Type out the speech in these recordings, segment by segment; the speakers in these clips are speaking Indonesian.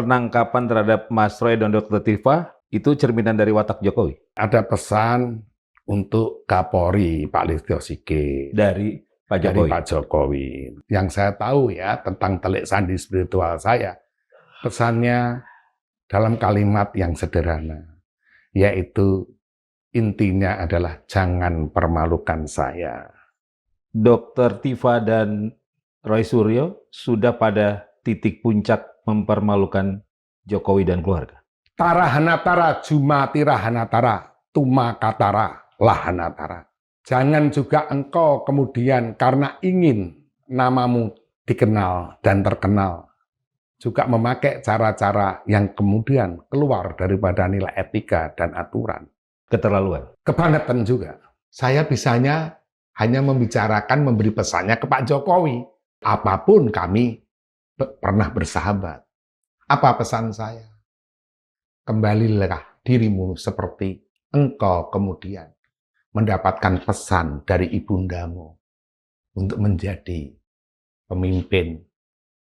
penangkapan terhadap Mas Roy dan Dr. Tirva itu cerminan dari watak Jokowi? Ada pesan untuk Kapolri Pak Listio Sigit Dari Pak dari Jokowi? Pak Jokowi. Yang saya tahu ya tentang telik sandi spiritual saya, pesannya dalam kalimat yang sederhana, yaitu intinya adalah jangan permalukan saya. Dr. Tirva dan Roy Suryo sudah pada titik puncak mempermalukan Jokowi dan keluarga. Tarahanatara jumatirahanatara tumakatara lahanatara. Jangan juga engkau kemudian karena ingin namamu dikenal dan terkenal, juga memakai cara-cara yang kemudian keluar daripada nilai etika dan aturan. Keterlaluan. Kebangetan juga. Saya bisanya hanya membicarakan, memberi pesannya ke Pak Jokowi. Apapun kami pernah bersahabat. Apa pesan saya? Kembalilah dirimu seperti engkau kemudian mendapatkan pesan dari ibundamu untuk menjadi pemimpin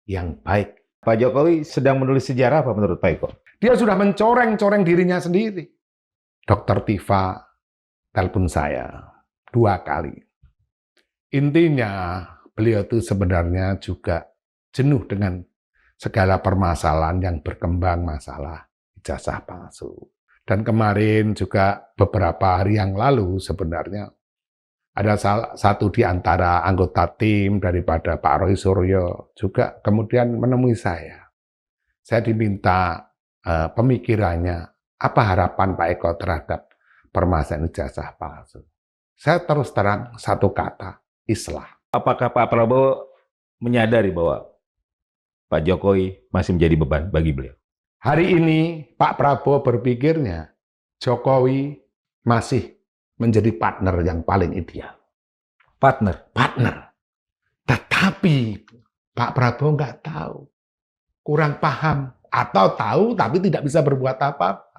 yang baik. Pak Jokowi sedang menulis sejarah apa menurut Pak Eko? Dia sudah mencoreng-coreng dirinya sendiri. Dr. Tirva telepon saya 2 kali. Intinya beliau itu sebenarnya juga jenuh dengan segala permasalahan yang berkembang, masalah ijazah palsu. Dan kemarin juga beberapa hari yang lalu sebenarnya ada satu di antara anggota tim daripada Pak Roy Suryo juga kemudian menemui saya. Saya diminta pemikirannya, apa harapan Pak Eko terhadap permasalahan ijazah palsu. Saya terus terang satu kata, islah. Apakah Pak Prabowo menyadari bahwa Pak Jokowi masih menjadi beban bagi beliau? Hari ini Pak Prabowo berpikirnya Jokowi masih menjadi partner yang paling ideal. Partner? Partner. Tetapi Pak Prabowo nggak tahu, kurang paham, atau tahu tapi tidak bisa berbuat apa-apa.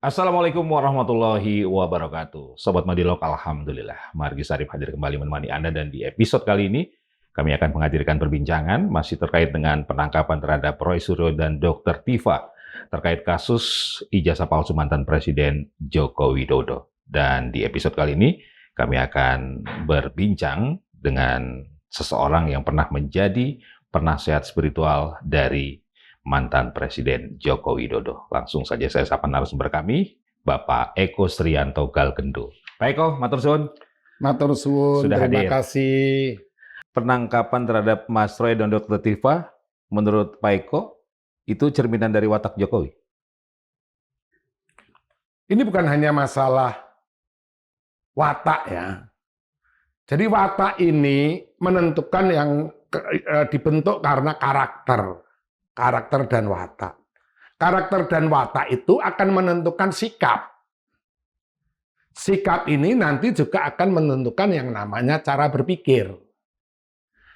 Assalamualaikum warahmatullahi wabarakatuh. Sobat Madilog, alhamdulillah. Margi Sarif hadir kembali menemani Anda, dan di episode kali ini kami akan menghadirkan perbincangan masih terkait dengan penangkapan terhadap Roy Suryo dan Dr. Tirva terkait kasus ijazah palsu mantan Presiden Joko Widodo. Dan di episode kali ini kami akan berbincang dengan seseorang yang pernah menjadi penasehat spiritual dari mantan Presiden Joko Widodo. Langsung saja saya sapa narasumber kami, Bapak Eko Srianto Galgendo. Pak Eko, matur suwun. Matur suwun, Sudah terima hadir. kasih. Penangkapan terhadap Mas Roy dan Dr. Tirva, menurut Pak Eko, itu cerminan dari watak Jokowi? Ini bukan hanya masalah watak ya. Jadi watak ini menentukan yang dibentuk karena karakter dan watak. Karakter dan watak itu akan menentukan sikap. Sikap ini nanti juga akan menentukan yang namanya cara berpikir.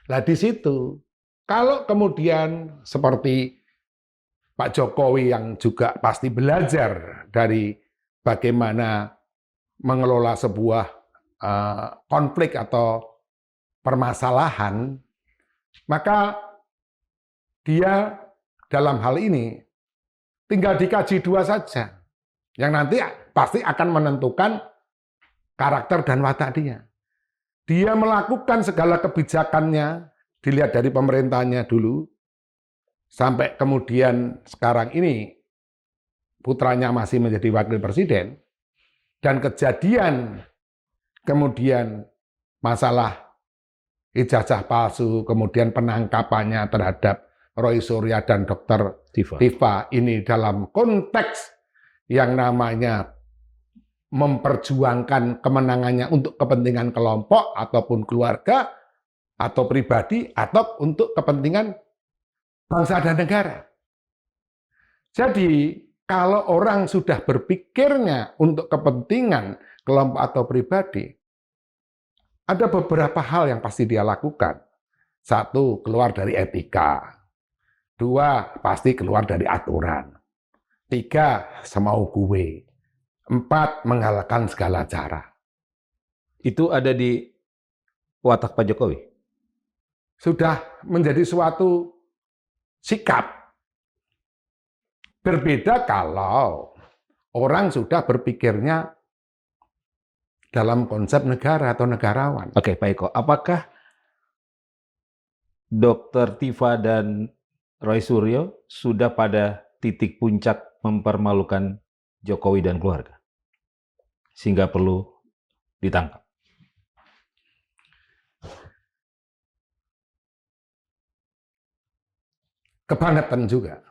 Nah di situ, kalau kemudian seperti Pak Jokowi yang juga pasti belajar dari bagaimana mengelola sebuah konflik atau permasalahan, maka dia dalam hal ini tinggal dikaji 2 saja, yang nanti pasti akan menentukan karakter dan watak dia. Dia melakukan segala kebijakannya, dilihat dari pemerintahnya dulu, sampai kemudian sekarang ini putranya masih menjadi wakil presiden, dan kejadian kemudian masalah ijazah palsu, kemudian penangkapannya terhadap Roy Suryo dan Dr. Tirva ini dalam konteks yang namanya memperjuangkan kemenangannya untuk kepentingan kelompok ataupun keluarga atau pribadi atau untuk kepentingan bangsa dan negara. Jadi kalau orang sudah berpikirnya untuk kepentingan kelompok atau pribadi, ada beberapa hal yang pasti dia lakukan. 1, keluar dari etika. 2, pasti keluar dari aturan. 3, semau gue. 4, menghalalkan segala cara. Itu ada di watak Pak Jokowi. Sudah menjadi suatu sikap. Berbeda kalau orang sudah berpikirnya dalam konsep negara atau negarawan. Oke, Pak Eko, apakah Dr. Tifa dan Roy Suryo sudah pada titik puncak mempermalukan Jokowi dan keluarga? Sehingga perlu ditangkap. Kebangetan juga.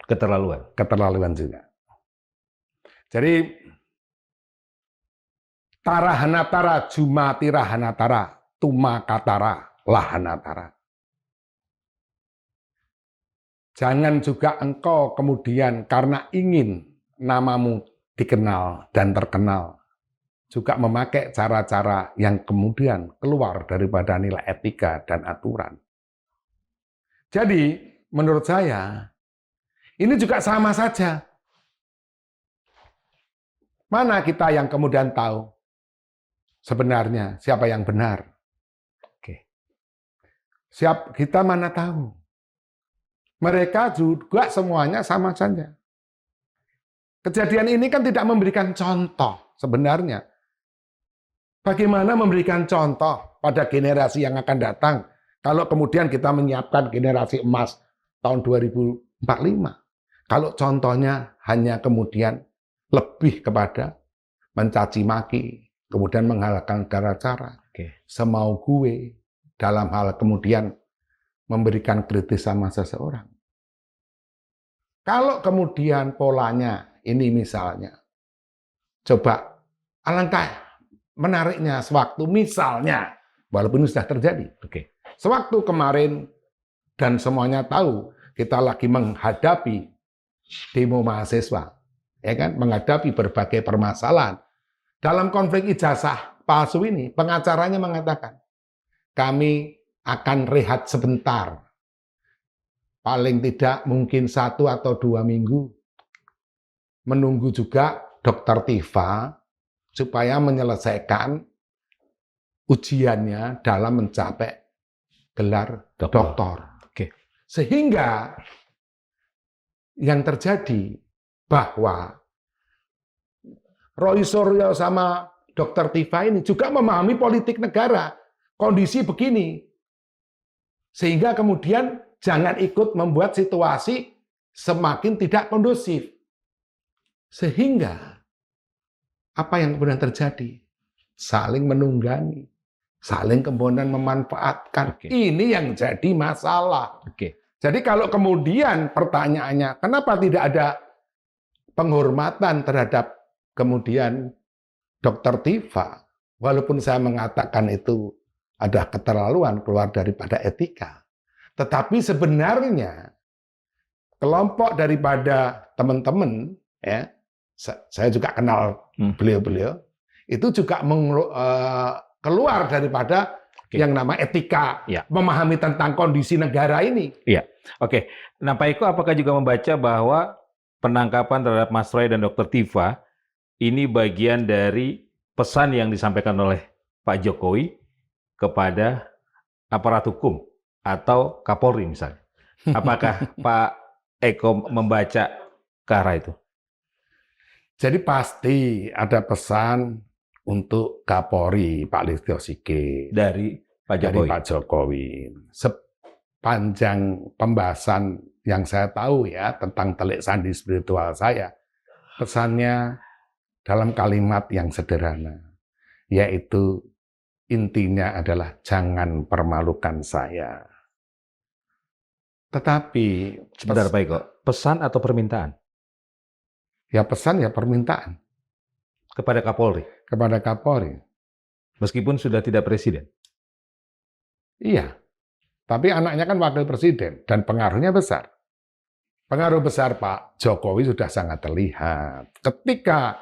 Keterlaluan juga. Jadi, tarahanatara jumatirahanatara tumakatara lahanatara. Jangan juga engkau kemudian karena ingin namamu dikenal dan terkenal, juga memakai cara-cara yang kemudian keluar daripada nilai etika dan aturan. Jadi, menurut saya, ini juga sama saja. Mana kita yang kemudian tahu sebenarnya siapa yang benar? Oke. Kita mana tahu? Mereka juga semuanya sama saja. Kejadian ini kan tidak memberikan contoh sebenarnya. Bagaimana memberikan contoh pada generasi yang akan datang kalau kemudian kita menyiapkan generasi emas tahun 2045? Kalau contohnya hanya kemudian lebih kepada mencaci maki, kemudian menghalalkan segala cara, semau gue, dalam hal kemudian memberikan kritis sama seseorang. Kalau kemudian polanya ini misalnya, coba alangkah menariknya sewaktu misalnya, walaupun ini sudah terjadi, sewaktu kemarin dan semuanya tahu kita lagi menghadapi demo mahasiswa, ya kan, menghadapi berbagai permasalahan. Dalam konflik ijazah palsu ini, pengacaranya mengatakan, kami akan rehat sebentar. Paling tidak mungkin 1 atau 2 minggu. Menunggu juga Dr. Tifa supaya menyelesaikan ujiannya dalam mencapai gelar doktor. Sehingga yang terjadi bahwa Roy Suryo sama Dr. Tifa ini juga memahami politik negara, kondisi begini. Sehingga kemudian jangan ikut membuat situasi semakin tidak kondusif. Sehingga apa yang kemudian terjadi? Saling menunggangi, saling kemudian memanfaatkan. Ini yang jadi masalah. Jadi kalau kemudian pertanyaannya, kenapa tidak ada penghormatan terhadap kemudian Dr. Tifa, walaupun saya mengatakan itu ada keterlaluan keluar daripada etika, tetapi sebenarnya kelompok daripada teman-teman, ya, saya juga kenal beliau-beliau, itu juga keluar daripada yang nama etika, memahami tentang kondisi negara ini. Oke. Nah, Pak Eko apakah juga membaca bahwa penangkapan terhadap Mas Roy dan Dr. Tifa ini bagian dari pesan yang disampaikan oleh Pak Jokowi kepada aparat hukum atau Kapolri misalnya? Apakah Pak Eko membaca ke arah itu? Jadi pasti ada pesan untuk Kapolri Pak Listio Sigit dari Pak Jokowi. Sepanjang pembahasan yang saya tahu ya tentang telik sandi spiritual saya, pesannya dalam kalimat yang sederhana, yaitu intinya adalah jangan permalukan saya. Tetapi sebentar Pak Eko, pesan atau permintaan? Ya pesan ya permintaan. Kepada Kapolri? Kepada Kapolri. Meskipun sudah tidak presiden? Iya. Tapi anaknya kan wakil presiden dan pengaruhnya besar. Pengaruh besar Pak Jokowi sudah sangat terlihat. Ketika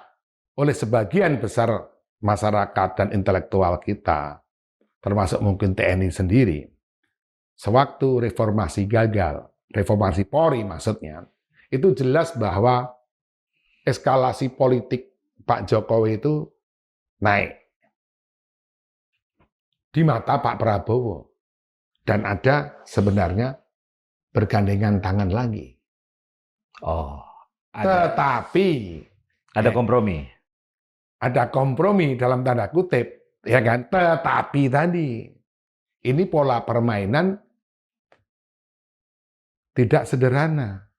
oleh sebagian besar masyarakat dan intelektual kita, termasuk mungkin TNI sendiri, sewaktu reformasi gagal, reformasi Polri maksudnya, itu jelas bahwa eskalasi politik Pak Jokowi itu naik di mata Pak Prabowo. Dan ada sebenarnya bergandengan tangan lagi. Oh, ada Tetapi kompromi. ada kompromi dalam tanda kutip, ya kan? Tetapi tadi ini pola permainan tidak sederhana.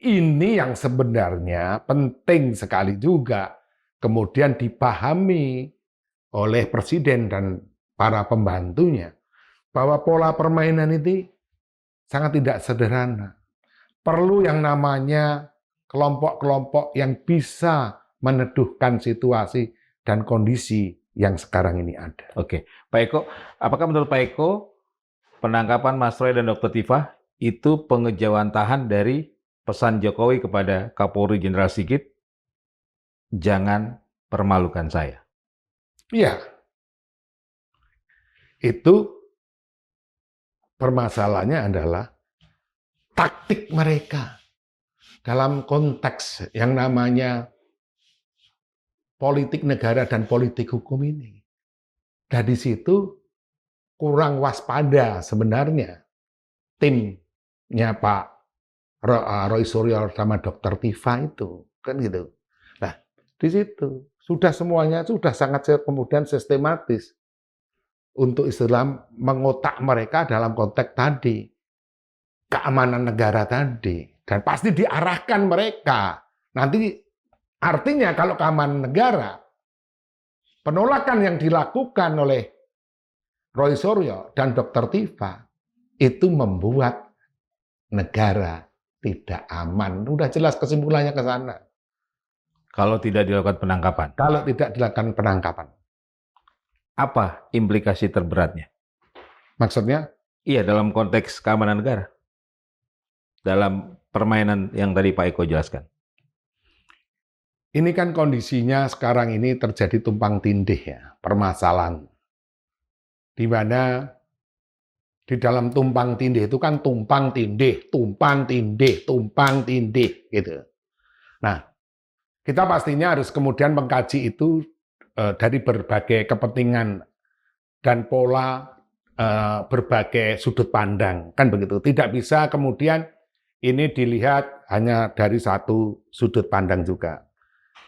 Ini yang sebenarnya penting sekali juga kemudian dipahami oleh presiden dan para pembantunya bahwa pola permainan ini sangat tidak sederhana. Perlu yang namanya kelompok-kelompok yang bisa meneduhkan situasi dan kondisi yang sekarang ini ada. Oke, Pak Eko, apakah menurut Pak Eko penangkapan Mas Roy dan Dr. Tifah itu pengejawantahan dari pesan Jokowi kepada Kapolri Jenderal Sigit, jangan permalukan saya? Iya, itu permasalahannya adalah taktik mereka dalam konteks yang namanya politik negara dan politik hukum ini. Dari situ kurang waspada sebenarnya timnya Pak Roy Suryo sama Dr. Tifah itu, kan gitu. Nah, di situ sudah semuanya sudah sangat kemudian sistematis untuk istilah mengotak mereka dalam konteks tadi keamanan negara tadi, dan pasti diarahkan mereka. Nanti artinya kalau keamanan negara, penolakan yang dilakukan oleh Roy Suryo dan Dr. Tifah itu membuat negara tidak aman. Udah jelas kesimpulannya ke sana. Kalau tidak dilakukan penangkapan. Kalau tidak dilakukan penangkapan. Apa implikasi terberatnya? Maksudnya? Iya, dalam konteks keamanan negara. Dalam permainan yang tadi Pak Eko jelaskan. Ini kan kondisinya sekarang ini terjadi tumpang tindih ya, permasalahan. Di mana di dalam tumpang tindih itu kan tumpang tindih gitu. Nah, kita pastinya harus kemudian mengkaji itu dari berbagai kepentingan dan pola berbagai sudut pandang, kan begitu. Tidak bisa kemudian ini dilihat hanya dari satu sudut pandang juga.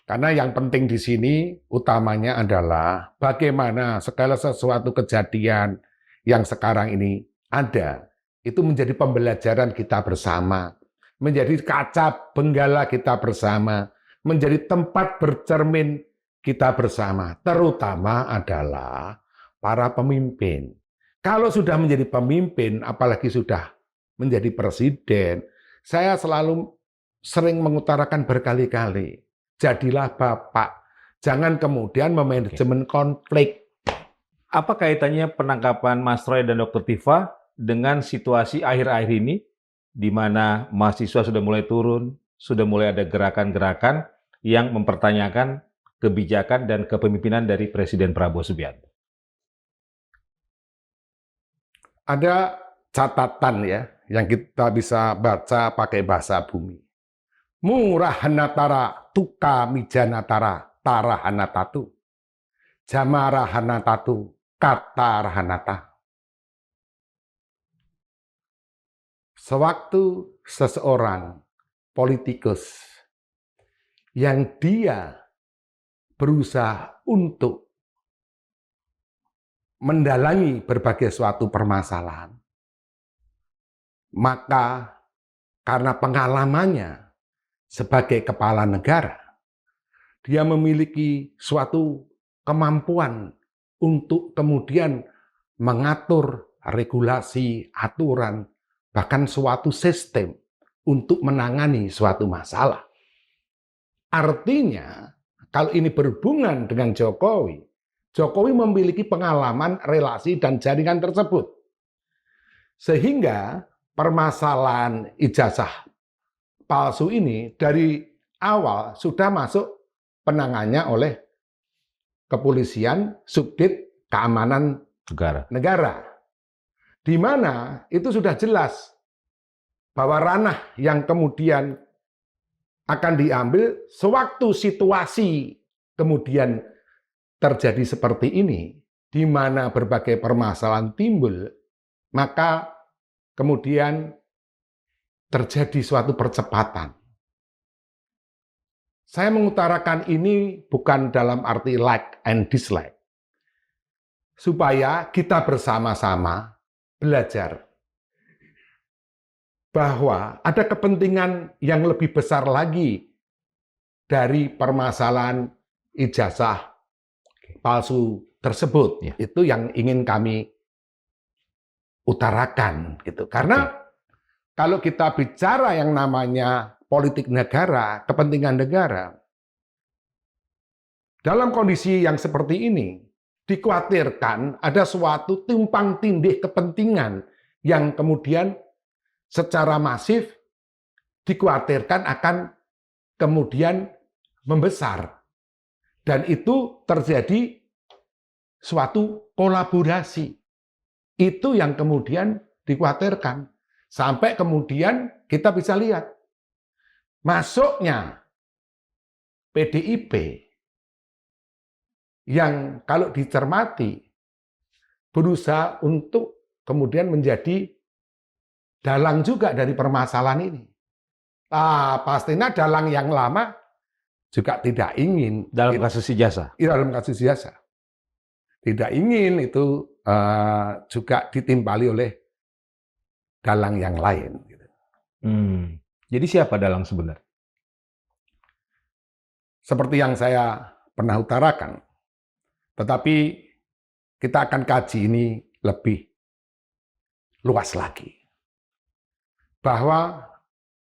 Karena yang penting di sini utamanya adalah bagaimana segala sesuatu kejadian yang sekarang ini ada, itu menjadi pembelajaran kita bersama, menjadi kaca benggala kita bersama, menjadi tempat bercermin kita bersama, terutama adalah para pemimpin. Kalau sudah menjadi pemimpin, apalagi sudah menjadi presiden, saya selalu sering mengutarakan berkali-kali, jadilah bapak, jangan kemudian memanajemen konflik. Apa kaitannya penangkapan Mas Roy dan Dr. Tifah dengan situasi akhir-akhir ini, di mana mahasiswa sudah mulai turun, sudah mulai ada gerakan-gerakan yang mempertanyakan kebijakan dan kepemimpinan dari Presiden Prabowo Subianto? Ada catatan ya, yang kita bisa baca pakai bahasa bumi. Murahanatara tuka mijanatara tarahanatatu. Jamarahanatatu katarahanata. Sewaktu seseorang politikus yang dia berusaha untuk mendalangi berbagai suatu permasalahan, maka karena pengalamannya sebagai kepala negara, dia memiliki suatu kemampuan untuk kemudian mengatur regulasi, aturan, bahkan suatu sistem untuk menangani suatu masalah. Artinya, kalau ini berhubungan dengan Jokowi, Jokowi memiliki pengalaman, relasi, dan jaringan tersebut. Sehingga permasalahan ijazah palsu ini dari awal sudah masuk penangannya oleh kepolisian, subdit keamanan negara. Di mana itu sudah jelas bahwa ranah yang kemudian akan diambil sewaktu situasi kemudian terjadi seperti ini, di mana berbagai permasalahan timbul, maka kemudian terjadi suatu percepatan. Saya mengutarakan ini bukan dalam arti like and dislike, supaya kita bersama-sama belajar bahwa ada kepentingan yang lebih besar lagi dari permasalahan ijazah palsu tersebut. Ya. Itu yang ingin kami utarakan gitu. Karena kalau kita bicara yang namanya politik negara, kepentingan negara, dalam kondisi yang seperti ini dikhawatirkan ada suatu tumpang tindih kepentingan yang kemudian secara masif dikhawatirkan akan kemudian membesar. Dan itu terjadi suatu kolaborasi. Itu yang kemudian dikhawatirkan. Sampai kemudian kita bisa lihat, masuknya PDIP yang kalau dicermati berusaha untuk kemudian menjadi dalang juga dari permasalahan ini. Pastinya dalang yang lama juga tidak ingin Dalam kasus ijazah. dalam kasus ijazah tidak ingin itu juga ditimpali oleh dalang yang lain. Jadi siapa dalang sebenarnya? Seperti yang saya pernah utarakan, tetapi kita akan kaji ini lebih luas lagi. Bahwa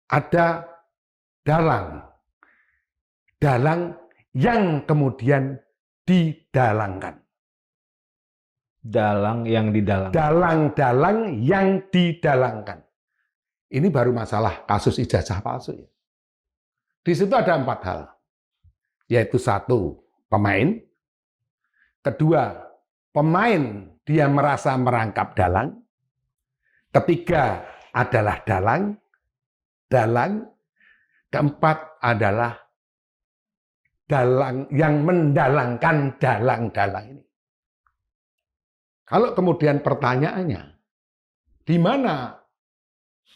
ada dalang yang kemudian didalangkan. Dalang yang didalangkan. Dalang yang didalangkan. Ini baru masalah kasus ijazah palsu. Di situ ada 4 hal. Yaitu 1, pemain. Kedua, pemain dia merasa merangkap dalang. Ketiga adalah dalang. Keempat adalah dalang yang mendalangkan dalang-dalang ini. Kalau kemudian pertanyaannya, di mana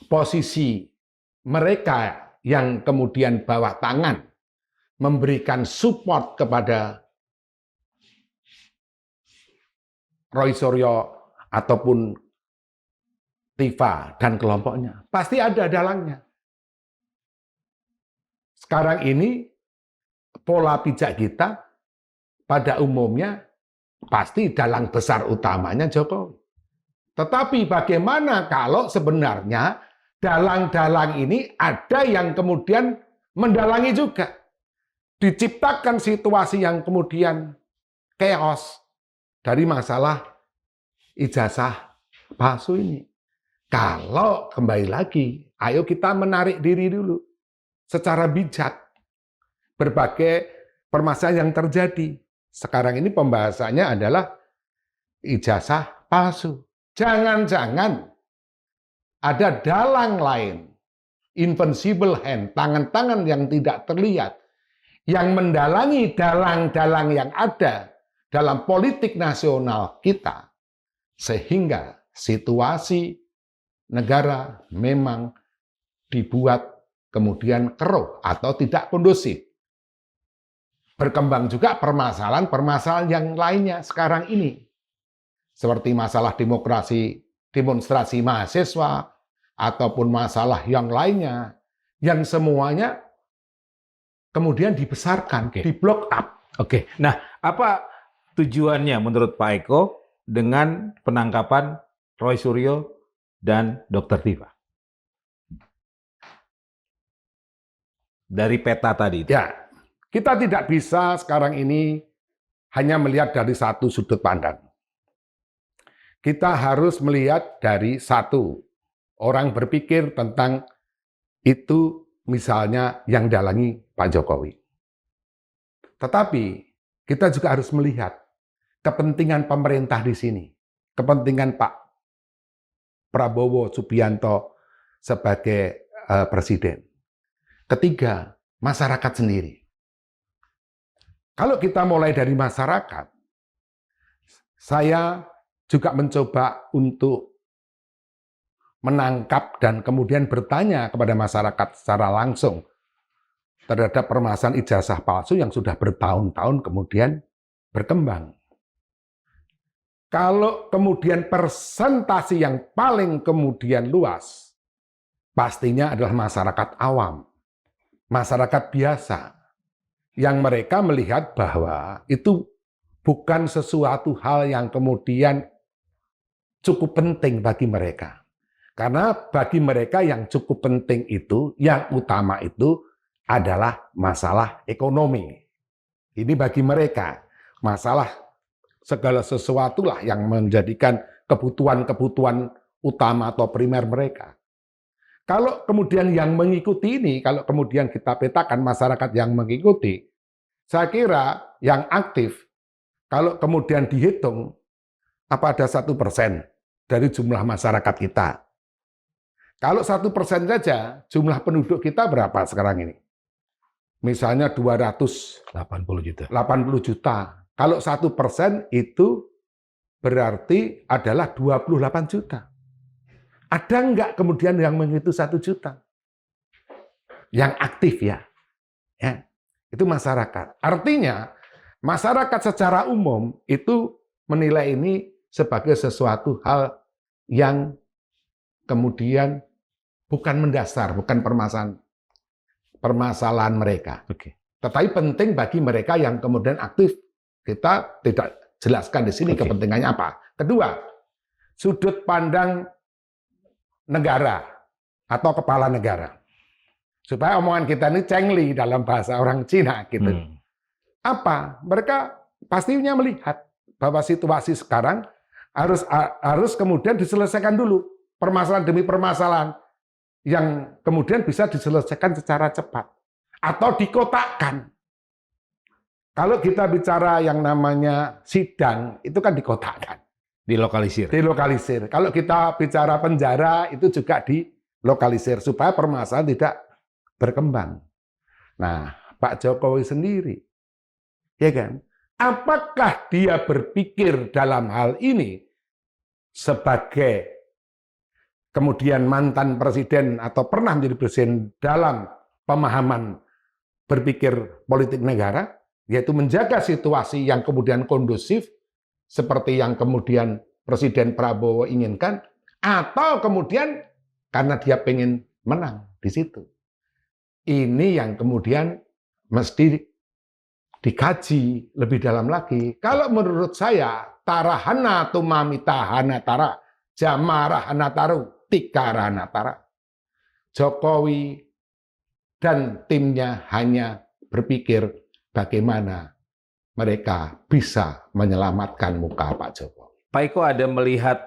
posisi mereka yang kemudian bawah tangan memberikan support kepada Roy Suryo ataupun Tiva dan kelompoknya? Pasti ada dalangnya. Sekarang ini pola pijak kita pada umumnya pasti dalang besar utamanya Jokowi. Tetapi bagaimana kalau sebenarnya dalang-dalang ini ada yang kemudian mendalangi juga? Diciptakan situasi yang kemudian chaos dari masalah ijazah palsu ini. Kalau kembali lagi, ayo kita menarik diri dulu secara bijak. Berbagai permasalahan yang terjadi. Sekarang ini pembahasannya adalah ijazah palsu. Jangan-jangan ada dalang lain, invincible hand, tangan-tangan yang tidak terlihat, yang mendalangi dalang-dalang yang ada dalam politik nasional kita, sehingga situasi negara memang dibuat kemudian keruh atau tidak kondusif. Berkembang juga permasalahan-permasalahan yang lainnya sekarang ini. Seperti masalah demonstrasi mahasiswa, ataupun masalah yang lainnya, yang semuanya kemudian dibesarkan, di block up. Oke, nah apa tujuannya menurut Pak Eko dengan penangkapan Roy Suryo dan Dr. Tiva? Dari peta tadi itu. Ya, kita tidak bisa sekarang ini hanya melihat dari satu sudut pandang. Kita harus melihat dari satu, orang berpikir tentang itu misalnya yang dalangi Pak Jokowi. Tetapi kita juga harus melihat kepentingan pemerintah di sini, kepentingan Pak Prabowo Subianto sebagai presiden. Ketiga, masyarakat sendiri. Kalau kita mulai dari masyarakat, saya juga mencoba untuk menangkap dan kemudian bertanya kepada masyarakat secara langsung terhadap permasalahan ijazah palsu yang sudah bertahun-tahun kemudian berkembang. Kalau kemudian persentase yang paling kemudian luas, pastinya adalah masyarakat awam, masyarakat biasa, yang mereka melihat bahwa itu bukan sesuatu hal yang kemudian cukup penting bagi mereka. Karena bagi mereka yang cukup penting itu, yang utama itu adalah masalah ekonomi. Ini bagi mereka, masalah segala sesuatu lah yang menjadikan kebutuhan-kebutuhan utama atau primer mereka. Kalau kemudian yang mengikuti ini, kalau kemudian kita petakan masyarakat yang mengikuti, saya kira yang aktif, kalau kemudian dihitung, apa ada 1% dari jumlah masyarakat kita. Kalau 1% saja, jumlah penduduk kita berapa sekarang ini? Misalnya 280 juta. Kalau 1% itu berarti adalah 28 juta. Ada nggak kemudian yang menghitung 1 juta? Yang aktif ya. Itu masyarakat. Artinya, masyarakat secara umum itu menilai ini sebagai sesuatu hal yang kemudian bukan mendasar, bukan permasalahan mereka. Oke. Tetapi penting bagi mereka yang kemudian aktif. Kita tidak jelaskan di sini kepentingannya apa. Kedua, sudut pandang negara atau kepala negara. Supaya omongan kita ini cengli dalam bahasa orang Cina gitu. Apa? Mereka pastinya melihat bahwa situasi sekarang harus kemudian diselesaikan dulu. Permasalahan demi permasalahan yang kemudian bisa diselesaikan secara cepat. Atau dikotakkan. Kalau kita bicara yang namanya sidang, itu kan dikotakkan. Dilokalisir. Kalau kita bicara penjara, itu juga dilokalisir. Supaya permasalahan tidak berkembang. Nah, Pak Jokowi sendiri, ya kan? Apakah dia berpikir dalam hal ini sebagai kemudian mantan presiden atau pernah menjadi presiden dalam pemahaman berpikir politik negara, yaitu menjaga situasi yang kemudian kondusif, seperti yang kemudian Presiden Prabowo inginkan, atau kemudian karena dia pengen menang di situ. Ini yang kemudian mesti dikaji lebih dalam lagi. Kalau menurut saya, tarahana tumamita hanatara, jamara hanataru, tikara hanatara. Jokowi dan timnya hanya berpikir bagaimana mereka bisa menyelamatkan muka Pak Jokowi. Pak Eko ada melihat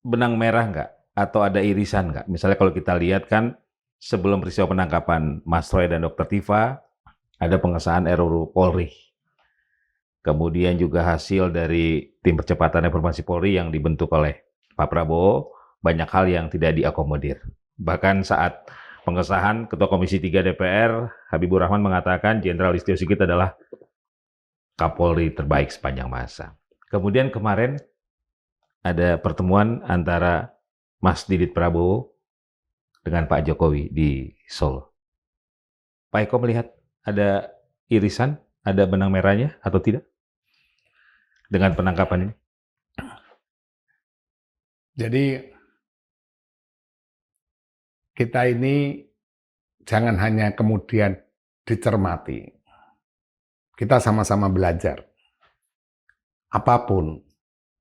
benang merah nggak? Atau ada irisan nggak? Misalnya kalau kita lihat kan sebelum peristiwa penangkapan Mas Roy dan Dr. Tifa, ada pengesahan RUU Polri. Kemudian juga hasil dari tim percepatan reformasi Polri yang dibentuk oleh Pak Prabowo, banyak hal yang tidak diakomodir. Bahkan saat pengesahan, Ketua Komisi 3 DPR, Habibur Rahman mengatakan Jenderal Listio Sigit adalah Kapolri terbaik sepanjang masa. Kemudian kemarin ada pertemuan antara Mas Didit Prabowo dengan Pak Jokowi di Solo. Pak Eko melihat ada irisan, ada benang merahnya atau tidak dengan penangkapan ini? Jadi kita ini jangan hanya kemudian dicermati. Kita sama-sama belajar. Apapun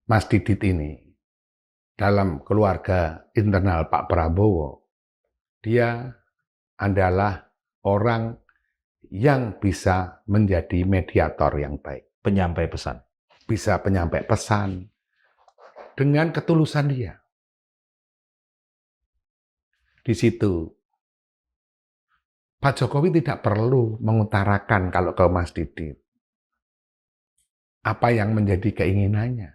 Mas Didit ini dalam keluarga internal Pak Prabowo, dia adalah orang yang bisa menjadi mediator yang baik. Penyampai pesan. Bisa penyampai pesan dengan ketulusan dia. Di situ Pak Jokowi tidak perlu mengutarakan kalau ke Mas Didit apa yang menjadi keinginannya.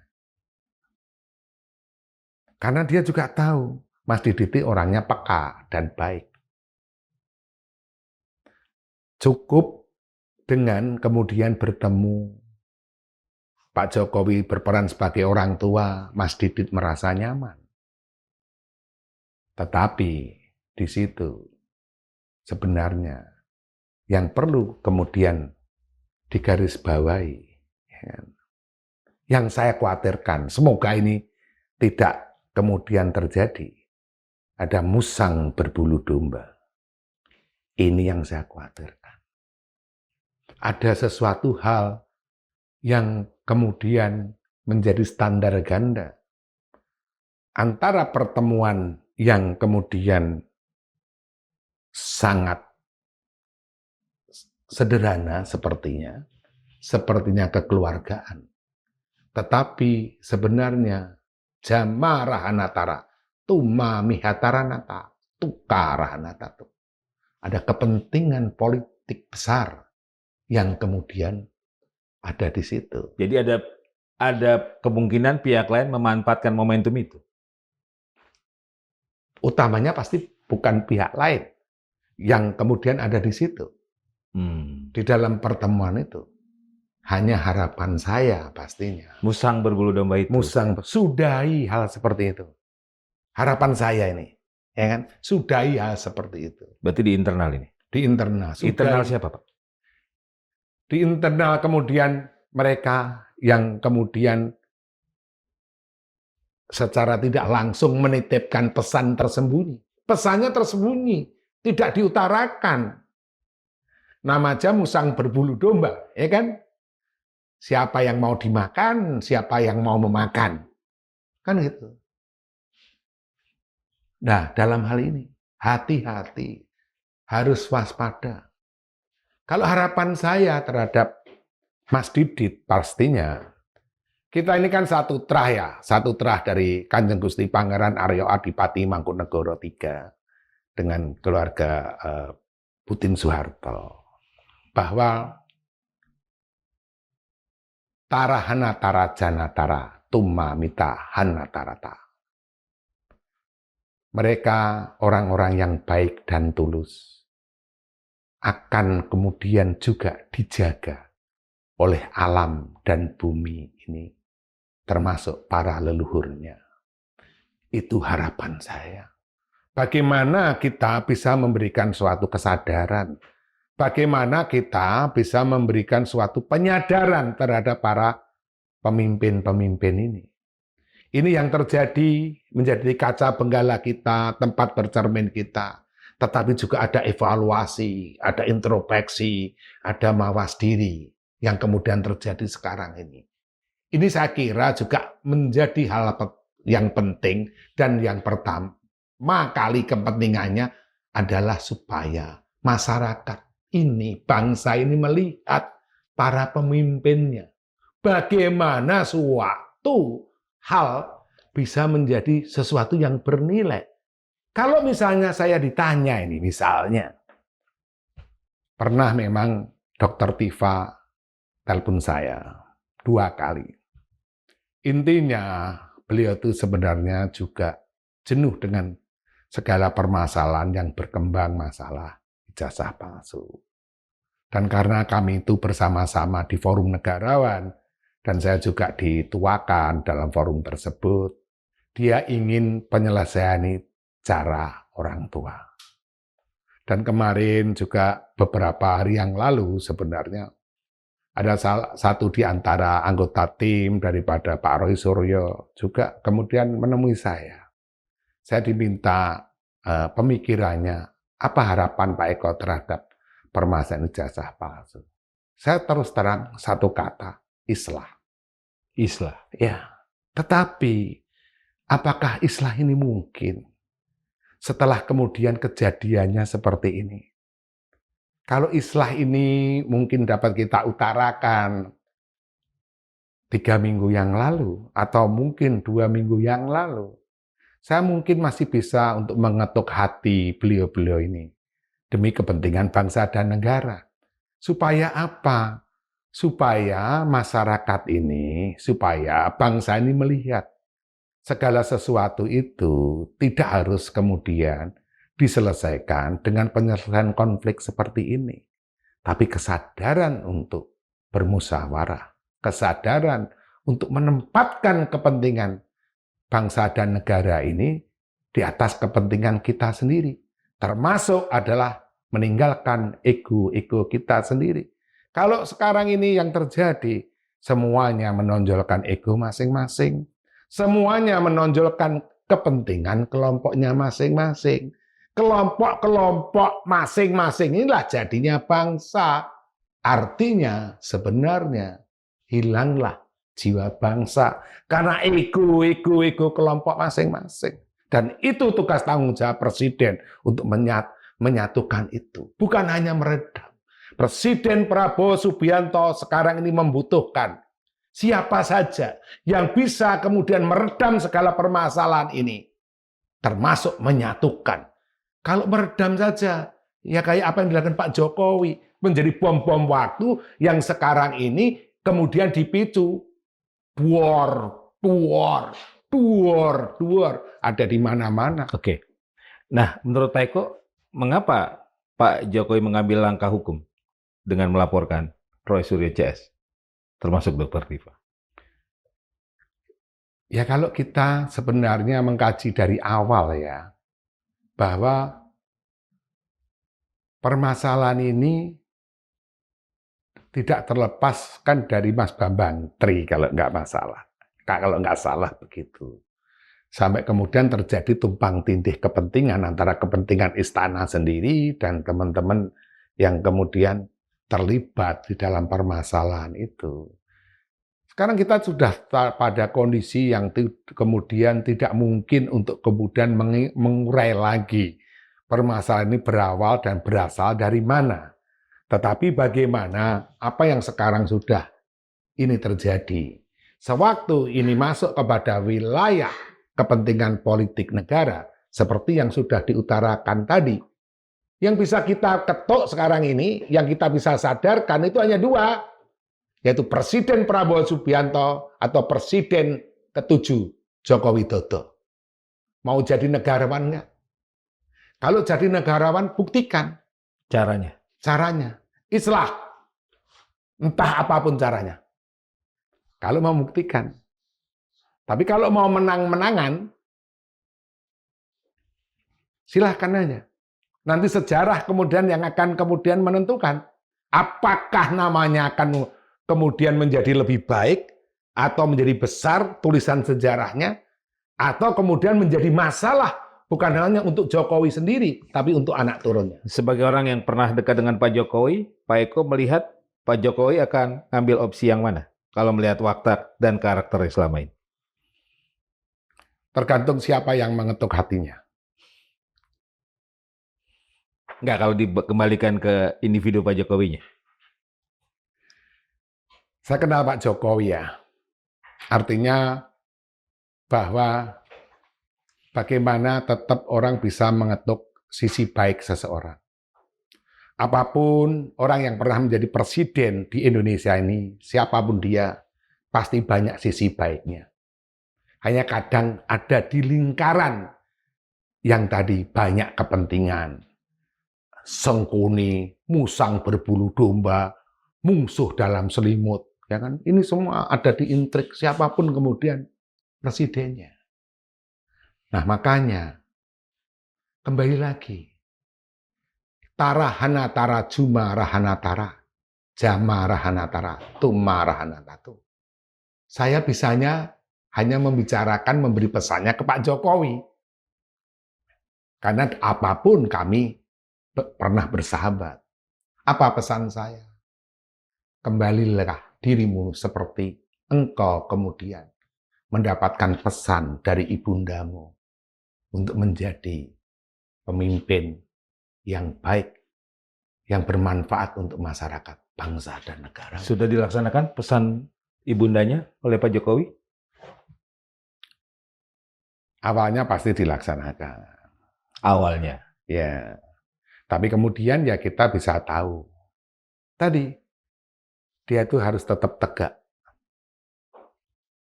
Karena dia juga tahu Mas Didit orangnya peka dan baik. Cukup dengan kemudian bertemu Pak Jokowi berperan sebagai orang tua, Mas Didit merasa nyaman. Tetapi di situ sebenarnya yang perlu kemudian digarisbawahi, ya, yang saya khawatirkan, semoga ini tidak kemudian terjadi, ada musang berbulu domba. Ini yang saya khawatirkan. Ada sesuatu hal yang kemudian menjadi standar ganda antara pertemuan yang kemudian sangat sederhana sepertinya kekeluargaan. Tetapi sebenarnya jamarahanatara, tumamihataranata, tukarahanata. Ada kepentingan politik besar yang kemudian ada di situ. Jadi ada kemungkinan pihak lain memanfaatkan momentum itu. Utamanya pasti bukan pihak lain yang kemudian ada di situ. Di dalam pertemuan itu. Hanya harapan saya pastinya. Musang berbulu domba itu. Sudahi hal seperti itu. Harapan saya ini. Ya kan? Sudahi hal seperti itu. Berarti di internal ini? Di internal. Internal siapa, Pak? Di internal kemudian mereka yang kemudian secara tidak langsung menitipkan pesan tersembunyi. Pesannya tersembunyi, tidak diutarakan. Nama aja musang berbulu domba, ya kan? Siapa yang mau dimakan, siapa yang mau memakan. Kan gitu. Nah, dalam hal ini, hati-hati, harus waspada. Kalau harapan saya terhadap Mas Didit, pastinya, kita ini kan satu terah dari Kanjeng Gusti Pangeran Arya Adipati Mangkunegara III dengan keluarga Putin Soeharto. Bahwa Tarahanatara Janatara Tumamita Hanatarata. Mereka orang-orang yang baik dan tulus akan kemudian juga dijaga oleh alam dan bumi ini, termasuk para leluhurnya. Itu harapan saya. Bagaimana kita bisa memberikan suatu kesadaran, bagaimana kita bisa memberikan suatu penyadaran terhadap para pemimpin-pemimpin ini. Ini yang terjadi menjadi kaca benggala kita, tempat bercermin kita. Tetapi juga ada evaluasi, ada introspeksi, ada mawas diri yang kemudian terjadi sekarang ini. Ini saya kira juga menjadi hal yang penting dan yang pertama kali kepentingannya adalah supaya masyarakat ini, bangsa ini melihat para pemimpinnya. Bagaimana suatu hal bisa menjadi sesuatu yang bernilai. Kalau misalnya saya ditanya ini, misalnya, pernah memang Dr. Tifa telepon saya 2 kali. Intinya, beliau itu sebenarnya juga jenuh dengan segala permasalahan yang berkembang masalah ijazah palsu. Dan karena kami itu bersama-sama di forum negarawan, dan saya juga dituakan dalam forum tersebut, dia ingin penyelesaian cara orang tua. Dan kemarin juga beberapa hari yang lalu sebenarnya ada satu di antara anggota tim daripada Pak Roy Suryo juga kemudian menemui saya. Saya diminta pemikirannya, apa harapan Pak Eko terhadap permasalahan ijazah palsu. Saya terus terang satu kata, islah. Islah. Ya, tetapi apakah islah ini mungkin? Setelah kemudian kejadiannya seperti ini. Kalau islah ini mungkin dapat kita utarakan 3 minggu yang lalu, atau mungkin 2 minggu yang lalu, saya mungkin masih bisa untuk mengetuk hati beliau-beliau ini demi kepentingan bangsa dan negara. Supaya apa? Supaya masyarakat ini, supaya bangsa ini melihat segala sesuatu itu tidak harus kemudian diselesaikan dengan penyelesaian konflik seperti ini. tapi kesadaran untuk bermusyawarah, kesadaran untuk menempatkan kepentingan bangsa dan negara ini di atas kepentingan kita sendiri. Termasuk adalah meninggalkan ego-ego kita sendiri. Kalau sekarang ini yang terjadi, semuanya menonjolkan ego masing-masing. Semuanya menonjolkan kepentingan kelompoknya masing-masing. Kelompok-kelompok masing-masing inilah jadinya bangsa. Artinya sebenarnya hilanglah jiwa bangsa karena ego kelompok masing-masing. Dan itu tugas tanggung jawab Presiden untuk menyatukan itu. Bukan hanya meredam. Presiden Prabowo Subianto sekarang ini membutuhkan siapa saja yang bisa kemudian meredam segala permasalahan ini. Termasuk menyatukan. Kalau meredam saja, ya kayak apa yang dilakukan Pak Jokowi. Menjadi bom-bom waktu yang sekarang ini kemudian dipicu. Duor, ada di mana-mana. Oke. Nah, menurut Pak Eko, mengapa Pak Jokowi mengambil langkah hukum dengan melaporkan Roy Suryo CS, termasuk Dr. Diva? Ya kalau kita sebenarnya mengkaji dari awal ya, bahwa permasalahan ini tidak terlepaskan dari Mas Bambang Tri kalau nggak masalah. Kalau nggak salah begitu. Sampai kemudian terjadi tumpang tindih kepentingan antara kepentingan istana sendiri dan teman-teman yang kemudian terlibat di dalam permasalahan itu. Sekarang kita sudah pada kondisi yang kemudian tidak mungkin untuk kemudian mengurai lagi permasalahan ini berawal dan berasal dari mana. Tetapi bagaimana apa yang sekarang sudah ini terjadi. Sewaktu ini masuk kepada wilayah kepentingan politik negara, seperti yang sudah diutarakan tadi, yang bisa kita ketuk sekarang ini, yang kita bisa sadarkan itu hanya dua, yaitu Presiden Prabowo Subianto atau Presiden ke-7 Joko Widodo. Mau jadi negarawan enggak? Kalau jadi negarawan, buktikan. Caranya? Caranya. Islah. Entah apapun caranya. Kalau mau membuktikan. Tapi kalau mau menang-menangan, silahkan aja. Nanti sejarah kemudian yang akan kemudian menentukan apakah namanya akan kemudian menjadi lebih baik atau menjadi besar tulisan sejarahnya, atau kemudian menjadi masalah bukan hanya untuk Jokowi sendiri, tapi untuk anak turunnya. Sebagai orang yang pernah dekat dengan Pak Jokowi, Pak Eko melihat Pak Jokowi akan ngambil opsi yang mana kalau melihat watak dan karakternya selama ini? Tergantung siapa yang mengetuk hatinya. Enggak, kalau dikembalikan ke individu Pak Jokowinya. Saya kenal Pak Jokowi ya. Artinya bahwa bagaimana tetap orang bisa mengetuk sisi baik seseorang. Apapun orang yang pernah menjadi presiden di Indonesia ini, siapapun dia, pasti banyak sisi baiknya. Hanya kadang ada di lingkaran yang tadi banyak kepentingan. Sengkuni, musang berbulu domba, musuh dalam selimut. Ya kan? Ini semua ada di intrik siapapun kemudian presidennya. Nah makanya, kembali lagi. Tara hanatara juma rahanatara, jama rahanatara, tuma rahanatatu. Saya bisanya hanya membicarakan, memberi pesannya ke Pak Jokowi. Karena apapun kami pernah bersahabat. Apa pesan saya? Kembalilah dirimu seperti engkau kemudian mendapatkan pesan dari ibundamu untuk menjadi pemimpin yang baik, yang bermanfaat untuk masyarakat, bangsa, dan negara. Sudah dilaksanakan pesan ibundanya oleh Pak Jokowi? Awalnya pasti dilaksanakan. Awalnya. Ya. Tapi kemudian ya kita bisa tahu. Tadi, dia itu harus tetap tegak.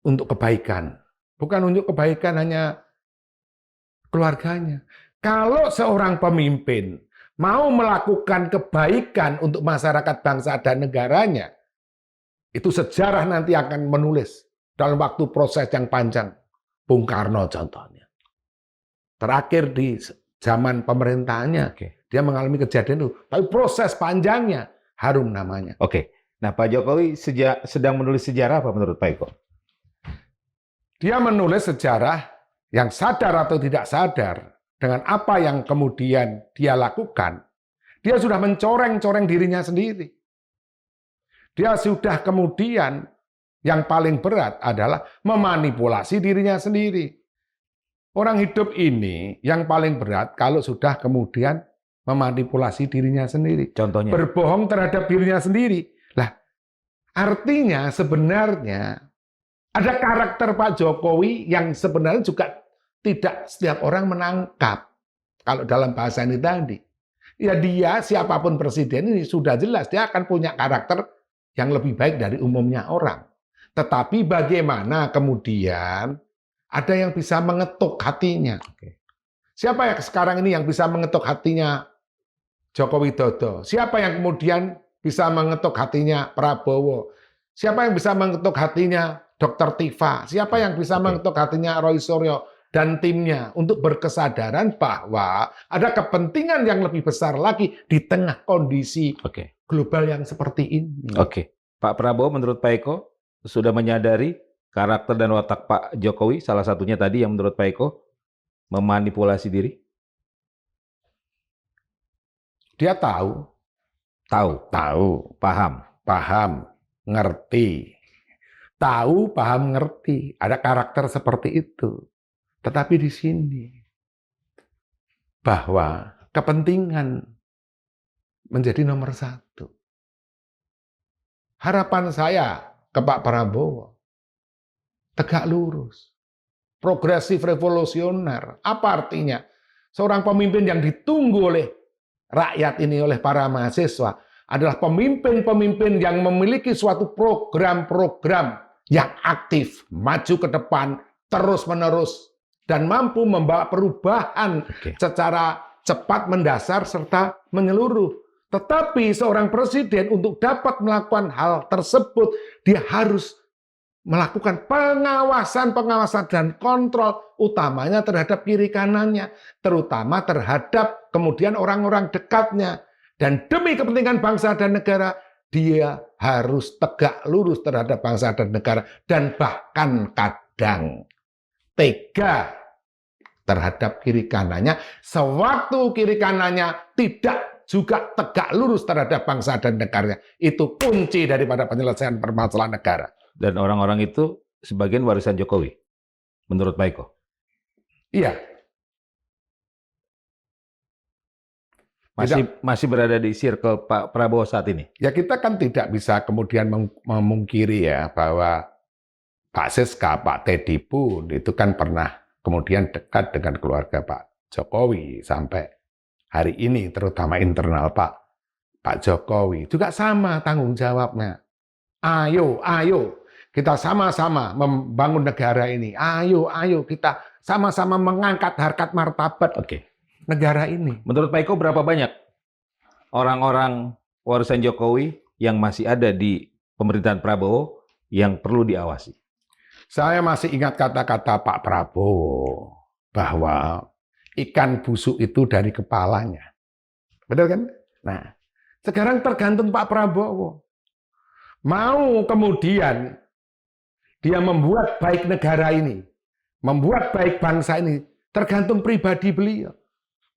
Untuk kebaikan. Bukan untuk kebaikan hanya keluarganya. Kalau seorang pemimpin mau melakukan kebaikan untuk masyarakat bangsa dan negaranya, itu sejarah nanti akan menulis dalam waktu proses yang panjang. Bung Karno contohnya. Terakhir di zaman pemerintahannya, dia mengalami kejadian itu. Tapi proses panjangnya, harum namanya. Oke. Nah, Pak Jokowi sedang menulis sejarah apa menurut Pak Eko? Dia menulis sejarah yang sadar atau tidak sadar dengan apa yang kemudian dia lakukan. Dia sudah mencoreng-coreng dirinya sendiri. Dia sudah kemudian yang paling berat adalah memanipulasi dirinya sendiri. Orang hidup ini yang paling berat kalau sudah kemudian memanipulasi dirinya sendiri. Contohnya? Berbohong terhadap dirinya sendiri. Lah, artinya sebenarnya ada karakter Pak Jokowi yang sebenarnya juga tidak setiap orang menangkap. Kalau dalam bahasa ini tadi. Ya dia, siapapun presiden ini sudah jelas, dia akan punya karakter yang lebih baik dari umumnya orang. Tetapi bagaimana kemudian ada yang bisa mengetuk hatinya. Siapa yang sekarang ini yang bisa mengetuk hatinya Joko Widodo? Siapa yang kemudian bisa mengetuk hatinya Prabowo? Siapa yang bisa mengetuk hatinya Dr. Tifa? Siapa yang bisa mengetuk hatinya Roy Suryo dan timnya untuk berkesadaran bahwa ada kepentingan yang lebih besar lagi di tengah kondisi global yang seperti ini? Pak Prabowo menurut Pak Eko sudah menyadari karakter dan watak Pak Jokowi, salah satunya tadi yang menurut Pak Eko memanipulasi diri? Dia tahu, paham, ngerti. Tahu, paham, ngerti. Ada karakter seperti itu. Tetapi di sini bahwa kepentingan menjadi nomor satu. Harapan saya ke Pak Prabowo tegak lurus, progresif revolusioner. Apa artinya? Seorang pemimpin yang ditunggu oleh rakyat ini, oleh para mahasiswa, adalah pemimpin-pemimpin yang memiliki suatu program-program yang aktif, maju ke depan, terus-menerus, dan mampu membawa perubahan secara cepat, mendasar, serta menyeluruh. Tetapi seorang presiden untuk dapat melakukan hal tersebut, dia harus melakukan pengawasan dan kontrol, utamanya terhadap kiri kanannya, terutama terhadap kemudian orang-orang dekatnya. Dan demi kepentingan bangsa dan negara, dia harus tegak lurus terhadap bangsa dan negara, dan bahkan kadang tega terhadap kiri kanannya, sewaktu kiri kanannya tidak juga tegak lurus terhadap bangsa dan negaranya. Itu kunci daripada penyelesaian permasalahan negara. Dan orang-orang itu sebagian warisan Jokowi, menurut Pak Eko? Iya. Masih berada di circle Pak Prabowo saat ini? Ya kita kan tidak bisa kemudian memungkiri ya bahwa Pak Siska, Pak Teddy pun itu kan pernah kemudian dekat dengan keluarga Pak Jokowi sampai hari ini, terutama internal Pak Jokowi juga sama tanggung jawabnya. Ayo kita sama-sama membangun negara ini. Ayo kita sama-sama mengangkat harkat martabat negara ini. Menurut Pak Eko berapa banyak orang-orang warisan Jokowi yang masih ada di pemerintahan Prabowo yang perlu diawasi? Saya masih ingat kata-kata Pak Prabowo bahwa ikan busuk itu dari kepalanya. Betul kan? Nah, sekarang tergantung Pak Prabowo. Mau kemudian dia membuat baik negara ini, membuat baik bangsa ini, tergantung pribadi beliau.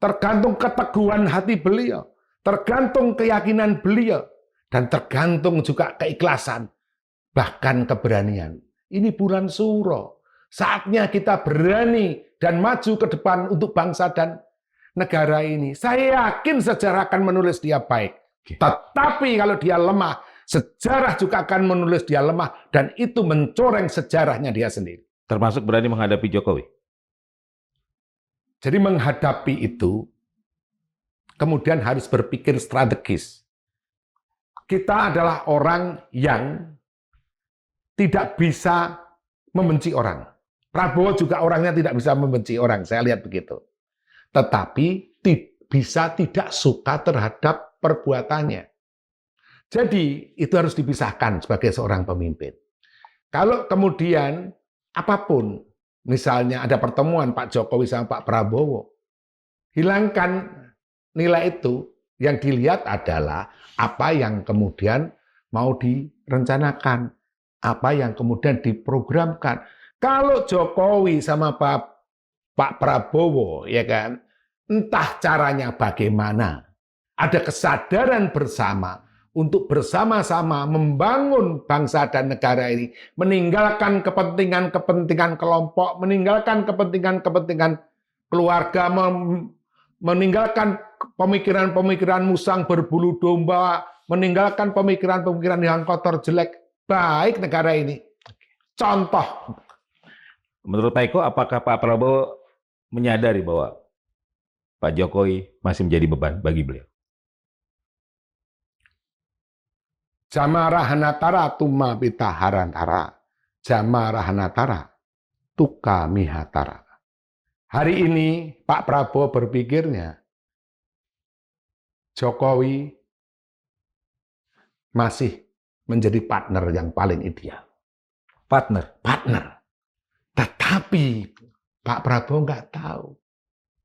Tergantung keteguhan hati beliau, tergantung keyakinan beliau, dan tergantung juga keikhlasan, bahkan keberanian. Ini bulan Suro, saatnya kita berani dan maju ke depan untuk bangsa dan negara ini. Saya yakin sejarah akan menulis dia baik, tetapi kalau dia lemah, sejarah juga akan menulis dia lemah, dan itu mencoreng sejarahnya dia sendiri. Termasuk berani menghadapi Jokowi? Jadi menghadapi itu, kemudian harus berpikir strategis. Kita adalah orang yang tidak bisa membenci orang. Prabowo juga orangnya tidak bisa membenci orang, saya lihat begitu. Tetapi bisa tidak suka terhadap perbuatannya. Jadi itu harus dipisahkan sebagai seorang pemimpin. Kalau kemudian apapun, misalnya ada pertemuan Pak Jokowi sama Pak Prabowo, hilangkan nilai itu, yang dilihat adalah apa yang kemudian mau direncanakan, apa yang kemudian diprogramkan. Kalau Jokowi sama Pak Prabowo, ya kan, entah caranya bagaimana, ada kesadaran bersama untuk bersama-sama membangun bangsa dan negara ini, meninggalkan kepentingan-kepentingan kelompok, meninggalkan kepentingan-kepentingan keluarga, meninggalkan pemikiran-pemikiran musang berbulu domba, meninggalkan pemikiran-pemikiran yang kotor jelek, baik negara ini. Contoh. Menurut Pak Eko, apakah Pak Prabowo menyadari bahwa Pak Jokowi masih menjadi beban bagi beliau? Jamarahanatara tuma pita harantara, jamarahanatara tuka mihatara. Hari ini Pak Prabowo berpikirnya, Jokowi masih menjadi partner yang paling ideal. Partner. Tetapi Pak Prabowo nggak tahu,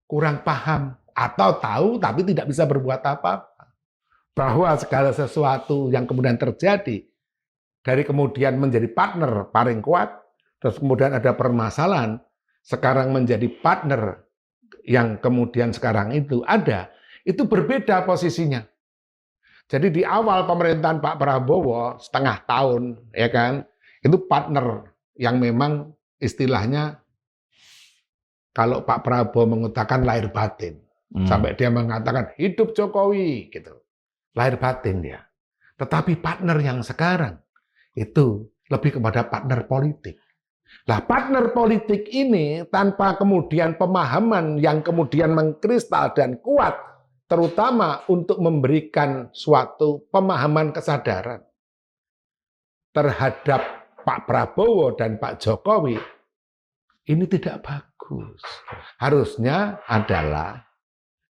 kurang paham, atau tahu tapi tidak bisa berbuat apa-apa. Bahwa segala sesuatu yang kemudian terjadi, dari kemudian menjadi partner paling kuat, terus kemudian ada permasalahan, sekarang menjadi partner yang kemudian sekarang itu ada, itu berbeda posisinya. Jadi di awal pemerintahan Pak Prabowo setengah tahun, ya kan, itu partner yang memang istilahnya kalau Pak Prabowo mengatakan lahir batin, sampai dia mengatakan hidup Jokowi, gitu, lahir batin dia. Tetapi partner yang sekarang itu lebih kepada partner politik. Nah, partner politik ini tanpa kemudian pemahaman yang kemudian mengkristal dan kuat, terutama untuk memberikan suatu pemahaman kesadaran terhadap Pak Prabowo dan Pak Jokowi, ini tidak bagus. Harusnya adalah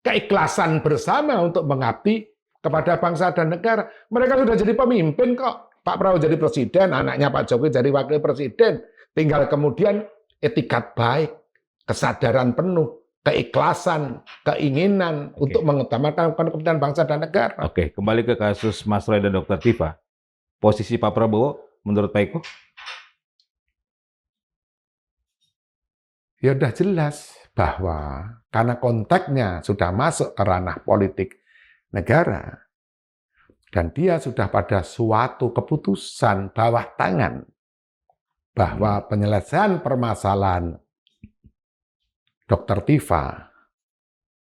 keikhlasan bersama untuk mengabdi kepada bangsa dan negara. Mereka sudah jadi pemimpin kok. Pak Prabowo jadi presiden, anaknya Pak Jokowi jadi wakil presiden. Tinggal kemudian etikat baik, kesadaran penuh, keikhlasan, keinginan untuk mengutamakan kepentingan bangsa dan negara. Oke, kembali ke kasus Mas Roy dan Dr. Tifa. Posisi Pak Prabowo menurut Pak Eko? Ya sudah jelas bahwa karena konteksnya sudah masuk ke ranah politik negara, dan dia sudah pada suatu keputusan bawah tangan bahwa penyelesaian permasalahan Dr. Tifa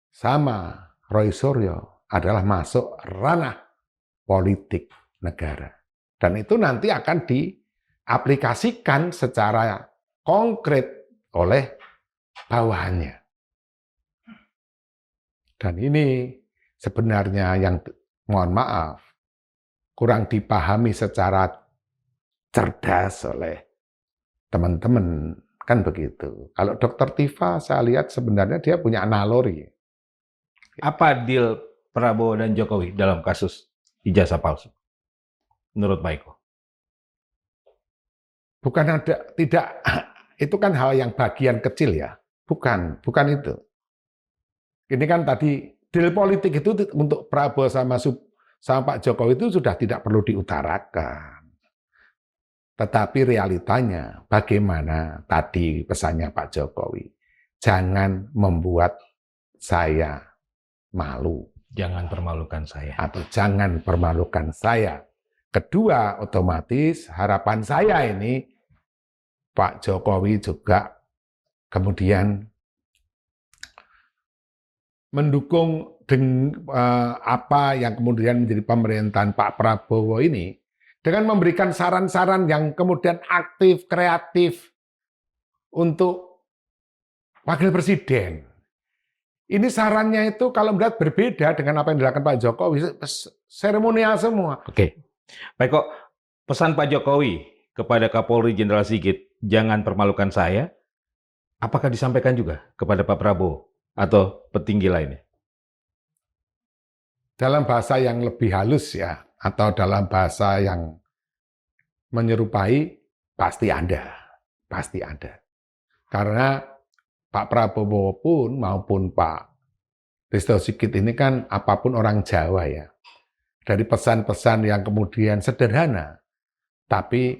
sama Roy Suryo adalah masuk ranah politik negara. Dan itu nanti akan diaplikasikan secara konkret oleh bawahannya. Dan ini sebenarnya yang, mohon maaf, kurang dipahami secara cerdas oleh teman-teman, kan begitu. Kalau Dr. Tifa saya lihat sebenarnya dia punya naluri. Apa deal Prabowo dan Jokowi dalam kasus ijazah palsu? Menurut Pak Eko? Bukan ada, tidak, itu kan hal yang bagian kecil ya. Bukan itu. Ini kan tadi deal politik itu untuk Prabowo sama Pak Jokowi itu sudah tidak perlu diutarakan. Tetapi realitanya bagaimana tadi pesannya Pak Jokowi. Jangan membuat saya malu. Jangan permalukan saya. Atau jangan permalukan saya. Kedua, otomatis harapan saya ini Pak Jokowi juga kemudian mendukung apa yang kemudian menjadi pemerintahan Pak Prabowo ini dengan memberikan saran-saran yang kemudian aktif, kreatif untuk wakil presiden. Ini sarannya itu kalau melihat berbeda dengan apa yang dilakukan Pak Jokowi, seremonial semua. Oke, Pak Eko, pesan Pak Jokowi kepada Kapolri Jenderal Sigit, jangan permalukan saya, apakah disampaikan juga kepada Pak Prabowo atau petinggi lainnya? dalam bahasa yang lebih halus ya, atau dalam bahasa yang menyerupai, pasti ada. Pasti ada. Karena Pak Prabowo pun maupun Pak Risto Sigit ini kan apapun orang Jawa ya. Dari pesan-pesan yang kemudian sederhana, tapi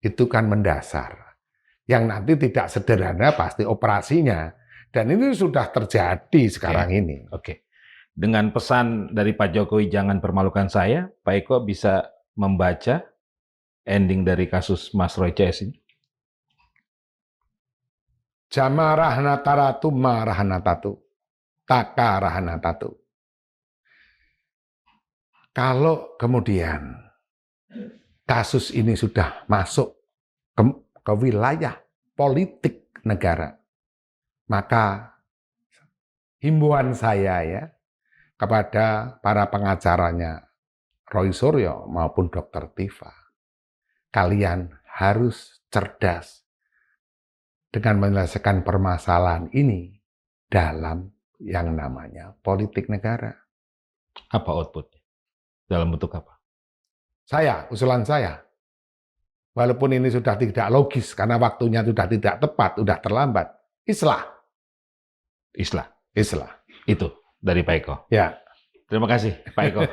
itu kan mendasar. Yang nanti tidak sederhana pasti operasinya. Dan ini sudah terjadi sekarang ini. Oke. Dengan pesan dari Pak Jokowi jangan permalukan saya, Pak Eko bisa membaca ending dari kasus Mas Roy CS ini? Jama rahnataratu ma rahnatatu. Taka rahnatatu. Kalau kemudian kasus ini sudah masuk ke wilayah politik negara, maka himbauan saya ya kepada para pengacaranya Roy Suryo maupun Dr. Tifa, kalian harus cerdas dengan menyelesaikan permasalahan ini dalam yang namanya politik negara. Apa outputnya? Dalam bentuk apa? Usulan saya, walaupun ini sudah tidak logis karena waktunya sudah tidak tepat, sudah terlambat, islah. Itu dari Pak Eko. Ya. Terima kasih Pak Eko.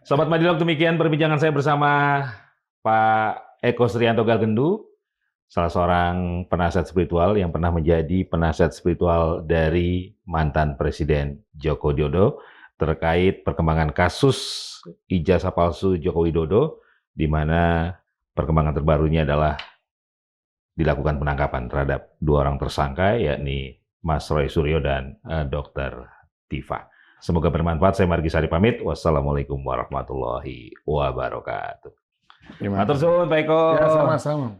Sobat Madilog, demikian perbincangan saya bersama Pak Eko Suryanto Galgendu, salah seorang penasihat spiritual yang pernah menjadi penasihat spiritual dari mantan Presiden Joko Widodo terkait perkembangan kasus ijazah palsu Joko Widodo, di mana perkembangan terbarunya adalah dilakukan penangkapan terhadap 2 orang tersangka, yakni Mas Roy Suryo dan Dr. Tifa. Semoga bermanfaat. Saya Margi Sari pamit. Wassalamualaikum warahmatullahi wabarakatuh. Matur suwun Pak Eko. Ya, sama-sama.